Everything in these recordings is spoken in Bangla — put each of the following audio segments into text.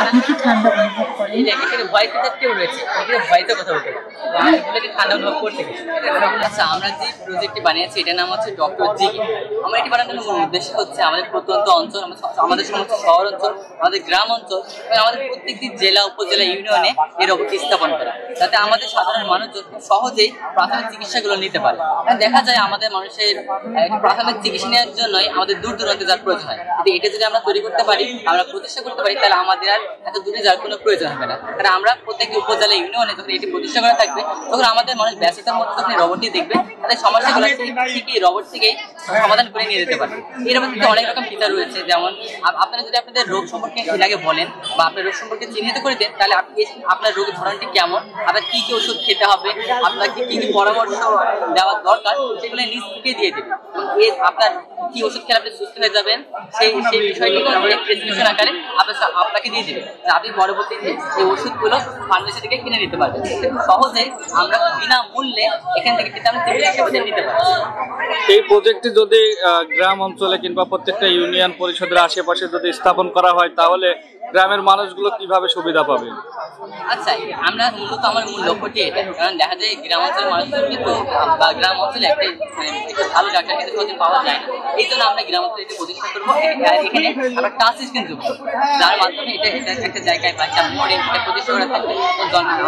আপনি কি ঠান্ডা অনুভব করেন? এখানে ভয় কেউ রয়েছে, এখানে ভয়তে কথা বলতে আমি ঠান্ডা অনুভব করতে গেছি। আচ্ছা, আমরা যে প্রজেক্টটি বানিয়েছি এটার নাম হচ্ছে ডক্টর জিগি। আমরা এটি বানানোর মূল উদ্দেশ্য হচ্ছে আমাদের প্রত্যন্ত অঞ্চল, আমাদের সমস্ত শহর অঞ্চল, আমাদের গ্রাম অঞ্চল এবং আমাদের প্রত্যেকটি জেলা উপজেলা ইউনিয়নে এই রোবটটি স্থাপন করা, যাতে আমাদের সাধারণ মানুষজন খুব সহজেই প্রাথমিক চিকিৎসাগুলো নিতে পারে। দেখা যায় আমাদের মানুষের প্রাথমিক চিকিৎসা নেওয়ার জন্যই আমাদের দূর দূরান্তে যাওয়ার প্রয়োজন হয়, কিন্তু এটা যদি আমরা তৈরি করতে পারি, আমরা প্রতিষ্ঠা করতে পারি, তাহলে আমাদের আর এত দূরে যাওয়ার কোনো প্রয়োজন হবে না। কারণ আমরা প্রত্যেকটি উপজেলা ইউনিয়নে যখন এটি প্রতিষ্ঠা করা থাকবে, তখন আমাদের মানুষ ব্যস্ততার মধ্যে যখন রোবটটি দেখবে, তাদের সমস্যাগুলো ঠিকই রোবট থেকেই সমাধান করে নিয়ে যেতে পারবে। এই রোবটটিতে অনেক রকম ফিচার রয়েছে, যেমন আপনারা যদি আপনাদের রোগ সম্পর্কে এর আগে বলেন বা আপনার রোগ সম্পর্কে চিহ্নিত করে দেন, তাহলে আপনি আপনার রোগের ধরনটি কেমন, আপনার কি কি ওষুধ খেতে হবে, আপনাকে কি কি পরামর্শ দেওয়ার দরকার, সেগুলো নিজ থেকে দিয়ে দেবে। আপনার কি ওষুধ খেলে আপনি সুস্থ হয়ে যাবেন সেই বিষয়টি প্রেসক্রিপশন আকারে আপনাকে দিয়ে দেবে। আপনি পরবর্তীতে এই ওষুধগুলো ফার্মেসি থেকে কিনে নিতে পারবেন। সহজেই আমরা বিনামূল্যে এখান থেকে কিন্তু আমরা চিকিৎসা নিতে পারি। এই প্রজেক্টটি যদি গ্রাম অঞ্চলে কিংবা প্রত্যেকটা ইউনিয়ন পরিষদের আশেপাশে যদি স্থাপন করা হয়, তাহলে গ্রামের মানুষগুলো কিভাবে সুবিধা পাবে? আচ্ছা, আমরা মূলত আমার মূল লক্ষ্যটি এটা, কারণ দেখা যায় গ্রাম অঞ্চলের মানুষজন কিন্তু বা গ্রাম অঞ্চলে একটা ভালো ডাক্তার কিন্তু সহজে পাওয়া যায় না। এই জন্য আমরা গ্রাম অঞ্চলে এটি প্রতিষ্ঠা করবো। এখানে আমরা টাচ স্ক্রিন যুক্ত, যার মাধ্যমে এটা একটা জায়গায় বা একটা মোড়ে এটা প্রতিষ্ঠা করা থাকবে।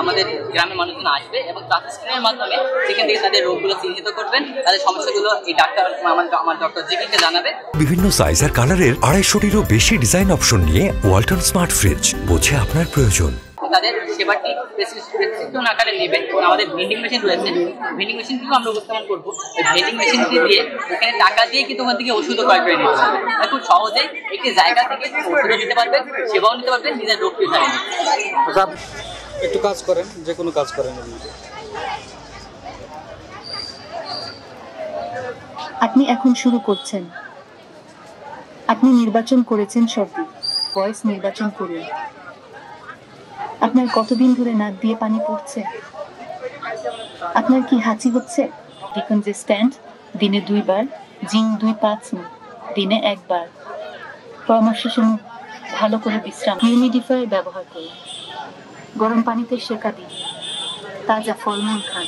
আমাদের গ্রামের মানুষজন আসবে এবং টাচ স্ক্রিনের মাধ্যমে সেখান থেকে তাদের রোগগুলো চিহ্নিত করবেন, তাদের সমস্যাগুলো এই ডাক্তার আমার ডক্টর জিকিকে জানাবে। বিভিন্ন সাইজ আর কালারের 250-টিরও বেশি ডিজাইন অপশন নিয়ে ওয়ালটন স্মার্ট ফ্রিজ, বোঝে আপনার প্রয়োজন। তাদের সেবাটি প্রেসক্রিপশন আকারে নেবে এবং আমাদের ভেন্ডিং মেশিন রয়েছে, ভেন্ডিং মেশিনটিও আমরা উপস্থাপন করবো। এই ভেন্ডিং মেশিনটি দিয়ে এখানে টাকা দিয়ে কিন্তু ওখান থেকে ওষুধও ক্রয় করে নিতে পারবে। খুব সহজেই একটি জায়গা থেকে ওষুধও নিতে পারবেন, সেবাও নিতে পারবেন, নিজের রোগটি জানেন। একটু কাজ করেন, যে কোনো কাজ করেন। আপনি এখন শুরু করছেন। আপনি নির্বাচন করেছেন সর্দি ভয়েস নির্বাচন করুন। আপনার কতদিন ধরে নাক দিয়ে পানি পড়ছে? আপনার কি হাঁচি হচ্ছে? ডিকনজেস্ট্যান্ট দিনে 2 বার, জিং 2-5 দিনে 1 বার। পরামর্শ শুনুন, ভালো করে বিশ্রাম, হিউমিডিফায়ার ব্যবহার করুন, গরম পানিতে সেকা দিন, তাজা ফলমূল খান।